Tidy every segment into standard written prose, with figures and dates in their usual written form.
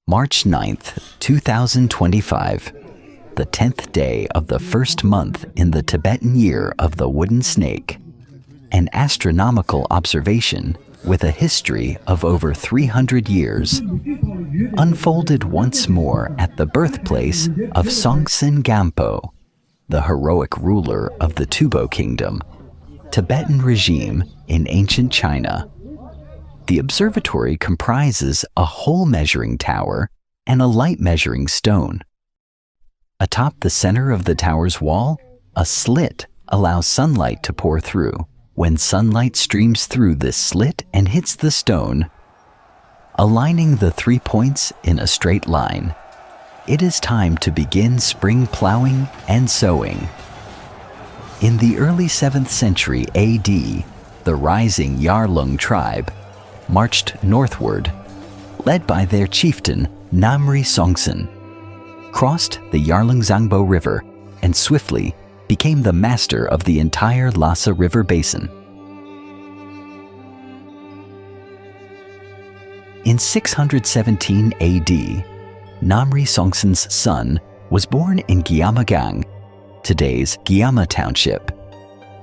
March 9th, 2025, the 10th day of the first month in the Tibetan year of the wooden snake. An astronomical observation with a history of over 300 years, unfolded once more at the birthplace of Songtsen Gampo, the heroic ruler of the Tubo Kingdom, Tibetan regime in ancient China. The observatory comprises a hole measuring tower and a light measuring stone. Atop the center of the tower's wall, a slit allows sunlight to pour through. When sunlight streams through this slit and hits the stone, aligning the 3 points in a straight line, it is time to begin spring plowing and sowing. In the early 7th century AD, the rising Yarlung tribe marched northward, led by their chieftain Namri Songtsen, crossed the Yarlung Zangbo River, and swiftly became the master of the entire Lhasa River basin. In 617 AD, Namri Songtsen's son was born in Gyamagang, today's Gyama Township.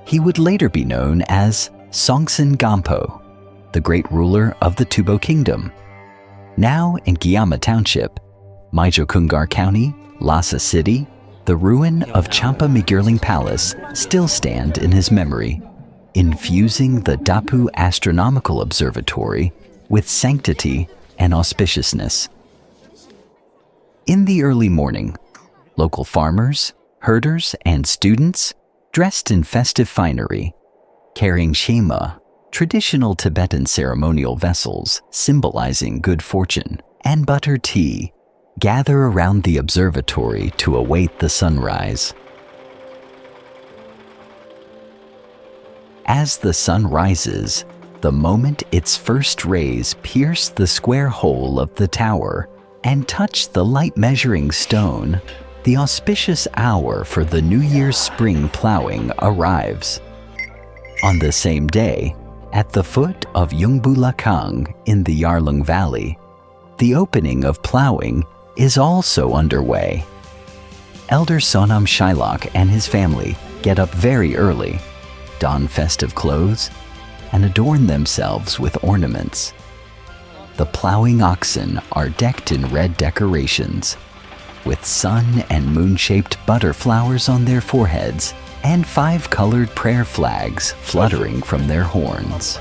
He would later be known as Songtsen Gampo, the great ruler of the Tubo Kingdom. Now in Gyama Township, Maijokungar County, Lhasa City, the ruin of Champa Migirling Palace still stand in his memory, infusing the Dapu Astronomical Observatory with sanctity and auspiciousness. In the early morning, local farmers, herders, and students, dressed in festive finery, carrying shema, traditional Tibetan ceremonial vessels symbolizing good fortune, and butter tea, gather around the observatory to await the sunrise. As the sun rises, the moment its first rays pierce the square hole of the tower and touch the light measuring stone, the auspicious hour for the New Year's spring plowing arrives. On the same day, at the foot of Yungbulakang in the Yarlung Valley, the opening of plowing is also underway. Elder Sonam Shylock and his family get up very early, don festive clothes, and adorn themselves with ornaments. The plowing oxen are decked in red decorations, with sun and moon-shaped butterflowers on their foreheads and 5-colored prayer flags fluttering from their horns.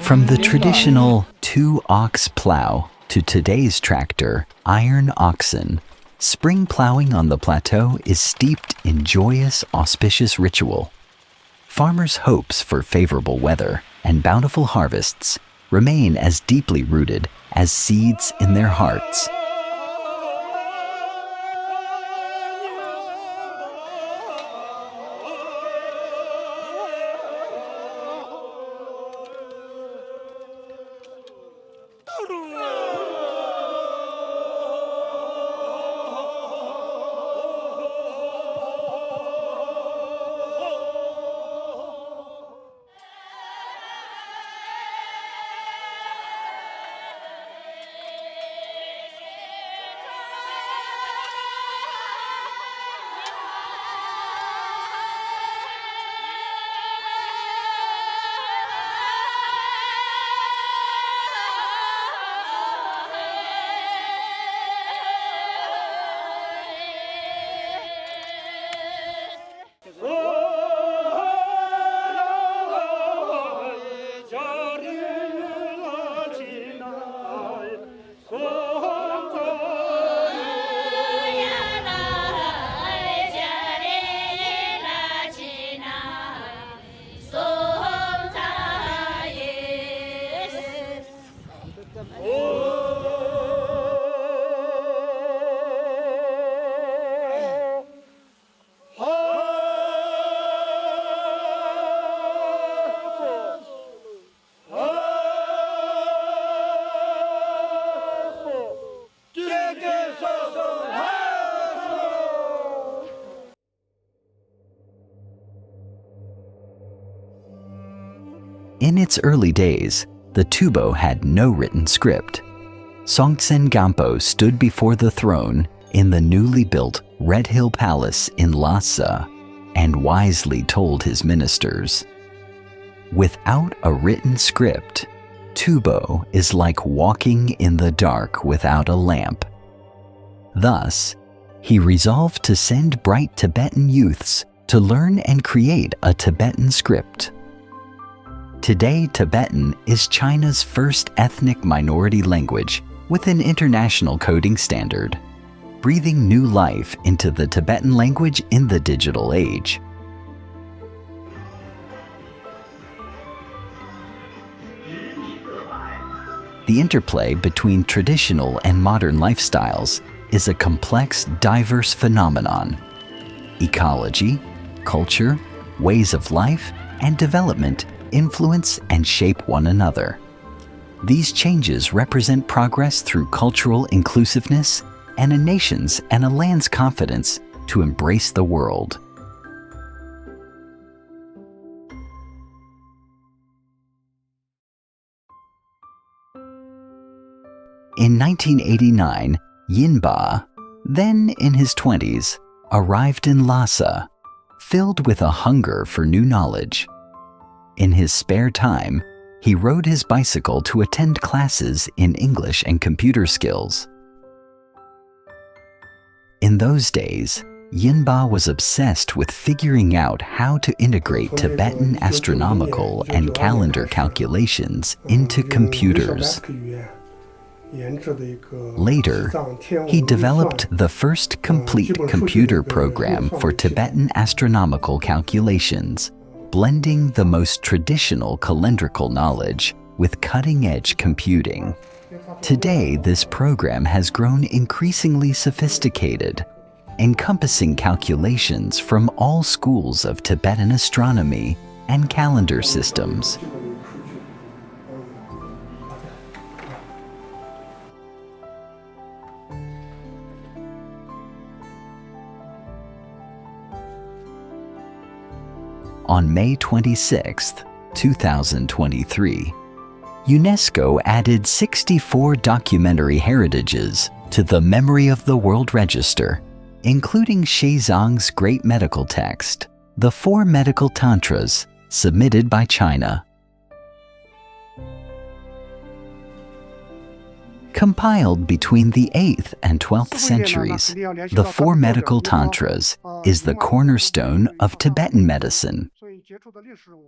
From the traditional 2-ox plow to today's tractor, iron oxen, spring plowing on the plateau is steeped in joyous, auspicious ritual. Farmers' hopes for favorable weather and bountiful harvests remain as deeply rooted as seeds in their hearts. In its early days, the Tubo had no written script. Songtsen Gampo stood before the throne in the newly built Red Hill Palace in Lhasa and wisely told his ministers, "Without a written script, Tubo is like walking in the dark without a lamp." Thus, he resolved to send bright Tibetan youths to learn and create a Tibetan script. Today, Tibetan is China's first ethnic minority language with an international coding standard, breathing new life into the Tibetan language in the digital age. The interplay between traditional and modern lifestyles is a complex, diverse phenomenon. Ecology, culture, ways of life, and development influence and shape one another. These changes represent progress through cultural inclusiveness and a nation's and a land's confidence to embrace the world. In 1989, Yinba, then in his 20s, arrived in Lhasa, filled with a hunger for new knowledge. In his spare time, he rode his bicycle to attend classes in English and computer skills. In those days, Yinba was obsessed with figuring out how to integrate Tibetan astronomical and calendar calculations into computers. Later, he developed the first complete computer program for Tibetan astronomical calculations, blending the most traditional calendrical knowledge with cutting-edge computing. Today, this program has grown increasingly sophisticated, encompassing calculations from all schools of Tibetan astronomy and calendar systems. On May 26, 2023, UNESCO added 64 documentary heritages to the Memory of the World Register, including Shizang's great medical text, the Four Medical Tantras, submitted by China. Compiled between the 8th and 12th centuries, the Four Medical Tantras is the cornerstone of Tibetan medicine.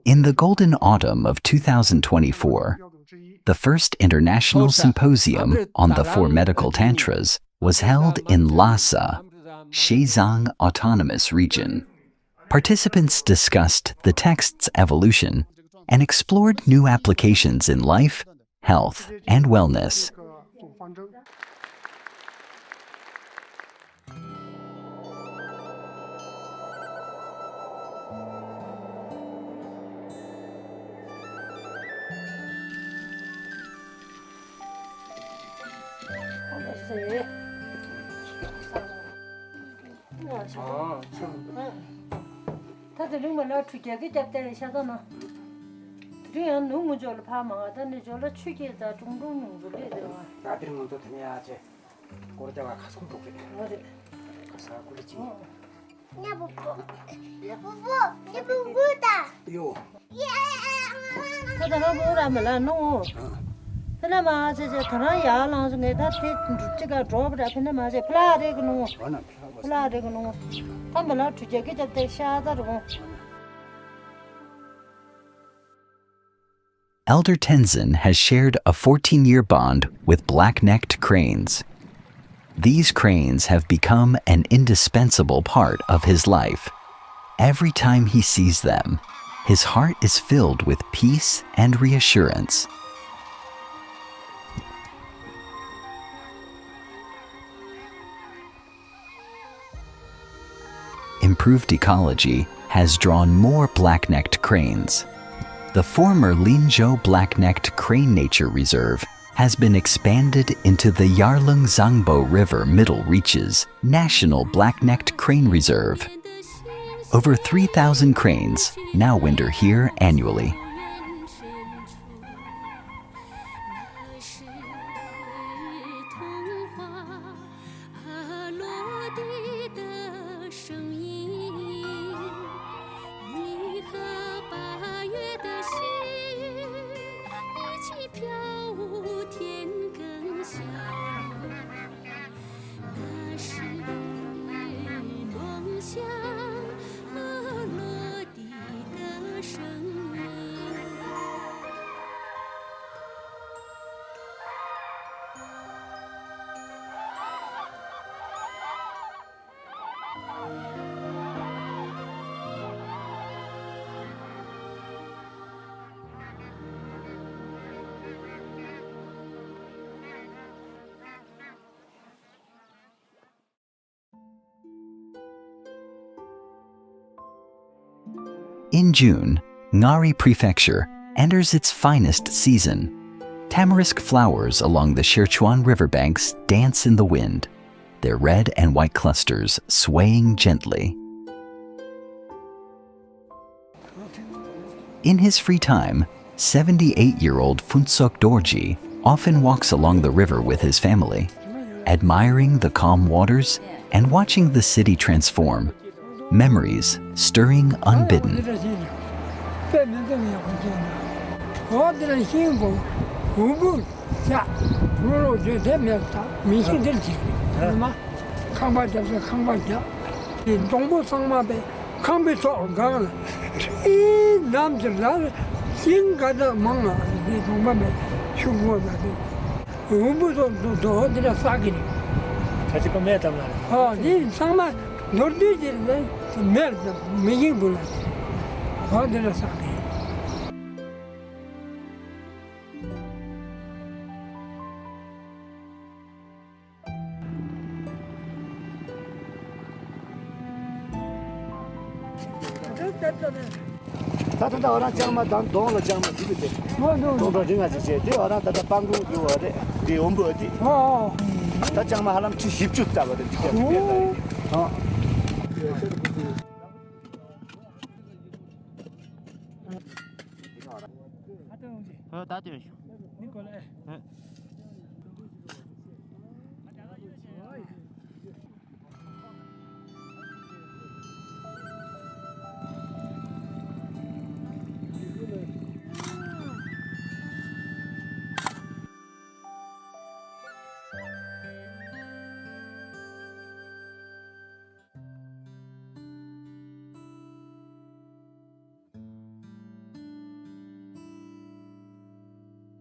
In the Golden Autumn of 2024, the first international symposium on the Four Medical Tantras was held in Lhasa, Shizang Autonomous Region. Participants discussed the text's evolution and explored new applications in life, health, and wellness. Elder Tenzin has shared a 14-year bond with black-necked cranes. These cranes have become an indispensable part of his life. Every time he sees them, his heart is filled with peace and reassurance. Improved ecology has drawn more black-necked cranes. The former Linzhou Black-Necked Crane Nature Reserve has been expanded into the Yarlung Zangbo River Middle Reaches National Black-Necked Crane Reserve. Over 3,000 cranes now winter here annually. In June, Nari Prefecture enters its finest season. Tamarisk flowers along the Sichuan riverbanks dance in the wind, their red and white clusters swaying gently. In his free time, 78-year-old Phunsok Dorji often walks along the river with his family, admiring the calm waters and watching the city transform, memories stirring unbidden.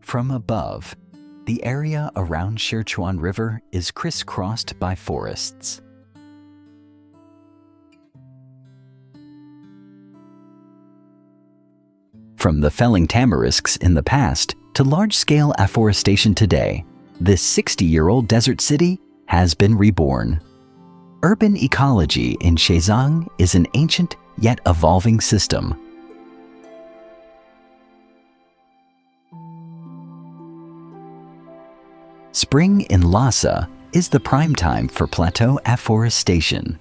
From above, the area around Sichuan River is crisscrossed by forests. From the felling tamarisks in the past to large-scale afforestation today, this 60-year-old desert city has been reborn. Urban ecology in Shizang is an ancient yet evolving system. Spring in Lhasa is the prime time for plateau afforestation.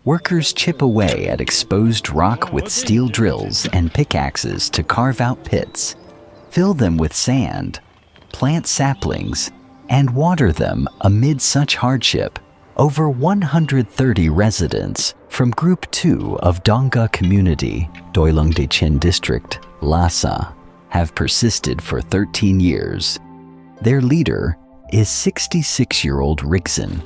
Workers chip away at exposed rock with steel drills and pickaxes to carve out pits, fill them with sand, plant saplings, and water them amid such hardship. Over 130 residents from Group 2 of Dongga Community, Doilongdechen District, Lhasa, have persisted for 13 years. Their leader is 66-year-old Rigson.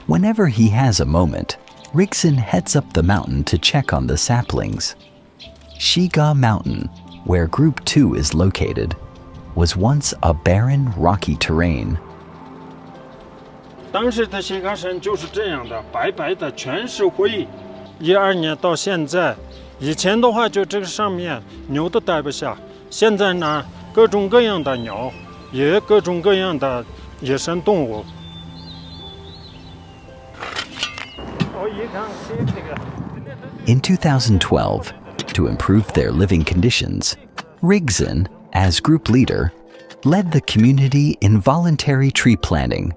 Whenever he has a moment, Rigson heads up the mountain to check on the saplings. Shiga Mountain, where Group 2 is located, was once a barren, rocky terrain. 当时的西嘎山就是这样的，白白的，全是灰。12年到现在，以前的话就这个上面牛都待不下，现在呢，各种各样的鸟，也各种各样的野生动物。In 2012, to improve their living conditions, Rigson, as group leader, led the community in voluntary tree planting,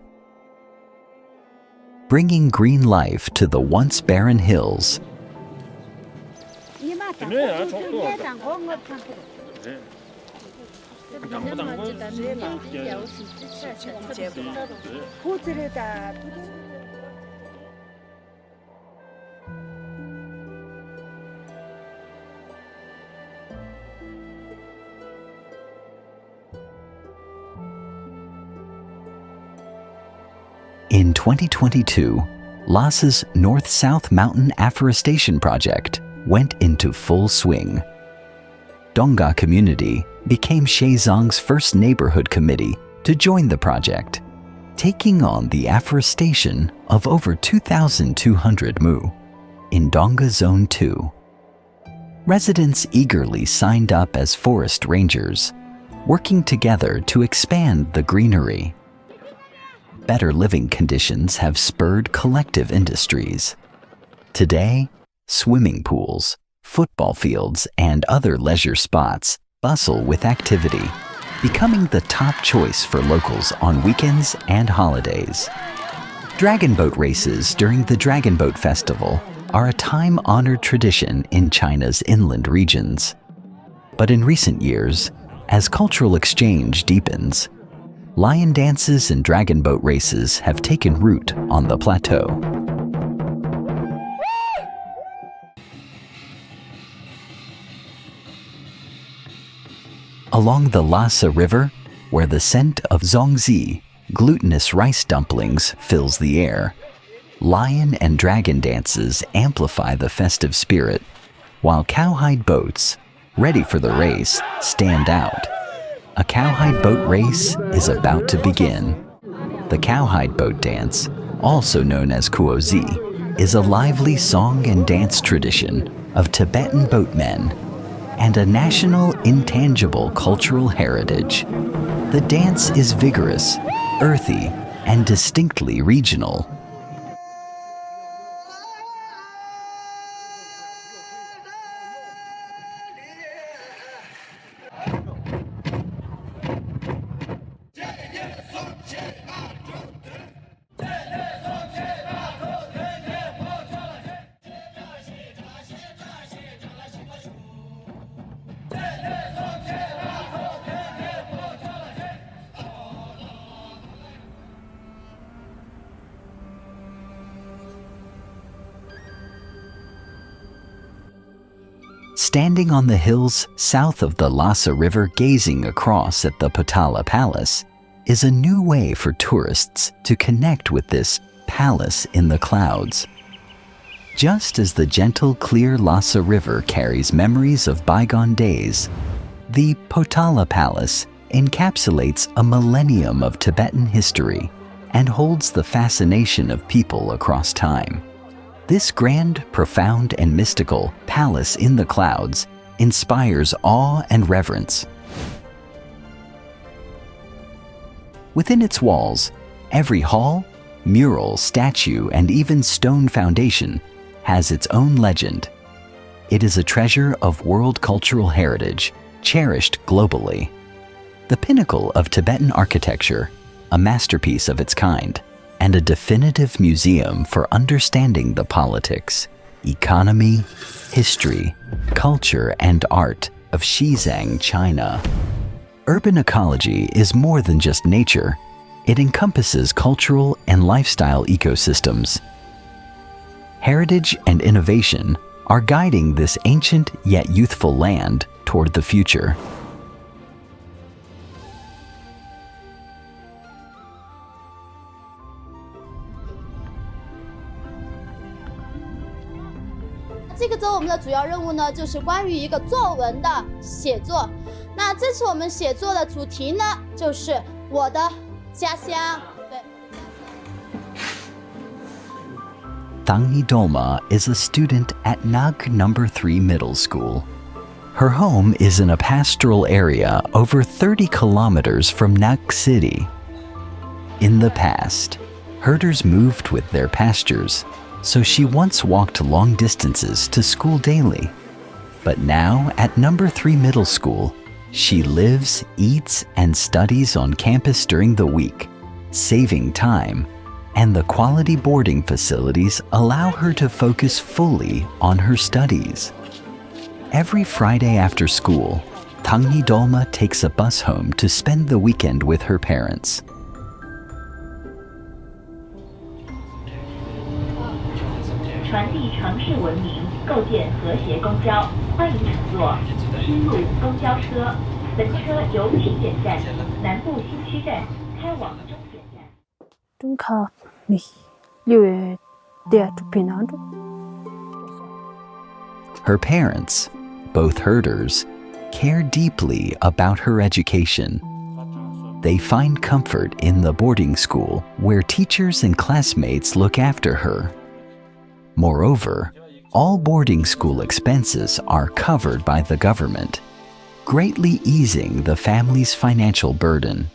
bringing green life to the once barren hills. In 2022, Lhasa's North-South Mountain Afforestation Project went into full swing. Dongga community became Shizong's first neighborhood committee to join the project, taking on the afforestation of over 2,200 mu in Dongga Zone 2. Residents eagerly signed up as forest rangers, working together to expand the greenery. Better living conditions have spurred collective industries. Today, swimming pools, football fields, and other leisure spots bustle with activity, becoming the top choice for locals on weekends and holidays. Dragon boat races during the Dragon Boat Festival are a time-honored tradition in China's inland regions. But in recent years, as cultural exchange deepens, lion dances and dragon boat races have taken root on the plateau. Along the Lhasa River, where the scent of zongzi, glutinous rice dumplings, fills the air, lion and dragon dances amplify the festive spirit, while cowhide boats, ready for the race, stand out. A cowhide boat race is about to begin. The cowhide boat dance, also known as kuozi, is a lively song and dance tradition of Tibetan boatmen and a national intangible cultural heritage. The dance is vigorous, earthy, and distinctly regional. Standing on the hills south of the Lhasa River gazing across at the Potala Palace is a new way for tourists to connect with this palace in the clouds. Just as the gentle, clear Lhasa River carries memories of bygone days, the Potala Palace encapsulates a millennium of Tibetan history and holds the fascination of people across time. This grand, profound, and mystical palace in the clouds inspires awe and reverence. Within its walls, every hall, mural, statue, and even stone foundation has its own legend. It is a treasure of world cultural heritage, cherished globally. The pinnacle of Tibetan architecture, a masterpiece of its kind, and a definitive museum for understanding the politics, economy, history, culture, and art of Xizang, China. Urban ecology is more than just nature. It encompasses cultural and lifestyle ecosystems. Heritage and innovation are guiding this ancient yet youthful land toward the future.这个周我们的主要任务呢，就是关于一个作文的写作。那这次我们写作的主题呢，就是我的家乡。对。Thangni Dolma is a student at Nag No. 3 Middle School. Her home is in a pastoral area over 30 kilometers from Nag City. In the past, herders moved with their pastures, so she once walked long distances to school daily. But now, at No. 3 Middle School, she lives, eats, and studies on campus during the week, saving time, and the quality boarding facilities allow her to focus fully on her studies. Every Friday after school, Thangni Dolma takes a bus home to spend the weekend with her parents. 传递城市文明，构建和谐公交，欢迎乘坐新路公交车。本车由体检站、南部新区站开往终点站。中考。你6月底就平安了。 Her parents, both herders, care deeply about her education. They find comfort in the boarding school where teachers and classmates look after her. Moreover, all boarding school expenses are covered by the government, greatly easing the family's financial burden.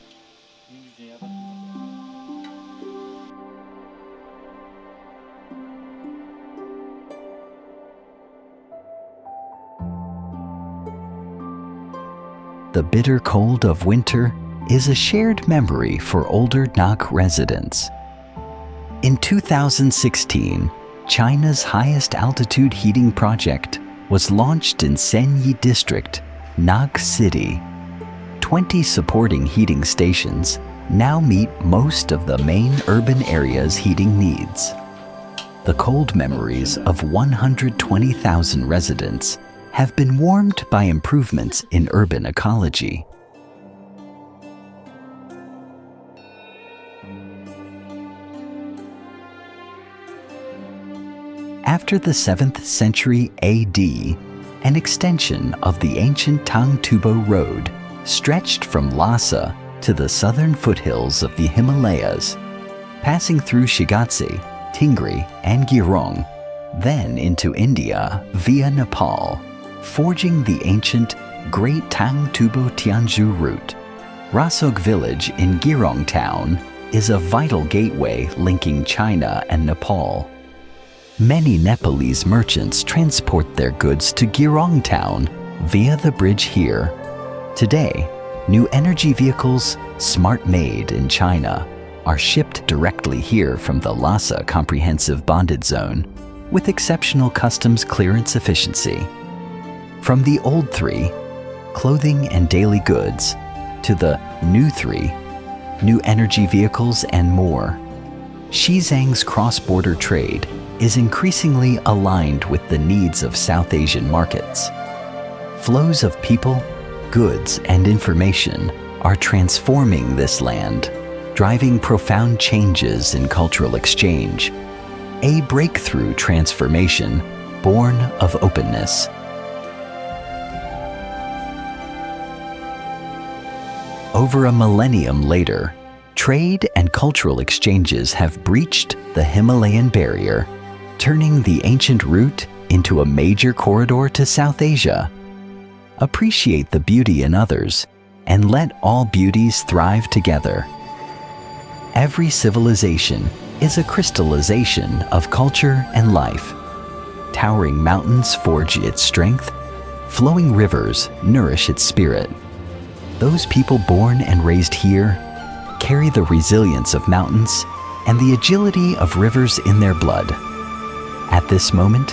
The bitter cold of winter is a shared memory for older Nak residents. In 2016, China's highest altitude heating project was launched in Senyi District, Nak City. 20 supporting heating stations now meet most of the main urban area's heating needs. The cold memories of 120,000 residents have been warmed by improvements in urban ecology. After the 7th century AD, an extension of the ancient Tang Tubo Road stretched from Lhasa to the southern foothills of the Himalayas, passing through Shigatse, Tingri, and Girong, then into India via Nepal, forging the ancient Great Tang Tubo Tianzhu route. Rasok village in Girong town is a vital gateway linking China and Nepal. Many Nepalese merchants transport their goods to Girong town via the bridge here. Today, new energy vehicles, smart made in China, are shipped directly here from the Lhasa Comprehensive Bonded Zone with exceptional customs clearance efficiency. From the old 3, clothing and daily goods, to the new 3, new energy vehicles and more, Xizang's cross-border trade is increasingly aligned with the needs of South Asian markets. Flows of people, goods, and information are transforming this land, driving profound changes in cultural exchange, a breakthrough transformation born of openness. Over a millennium later, trade and cultural exchanges have breached the Himalayan barrier, turning the ancient route into a major corridor to South Asia. Appreciate the beauty in others, and let all beauties thrive together. Every civilization is a crystallization of culture and life. Towering mountains forge its strength, flowing rivers nourish its spirit. Those people born and raised here carry the resilience of mountains and the agility of rivers in their blood. At this moment,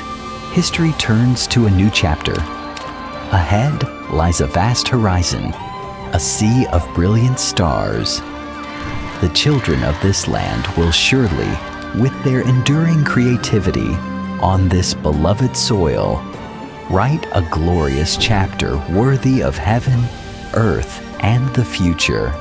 history turns to a new chapter. Ahead lies a vast horizon, a sea of brilliant stars. The children of this land will surely, with their enduring creativity on this beloved soil, write a glorious chapter worthy of heaven, earth, and the future.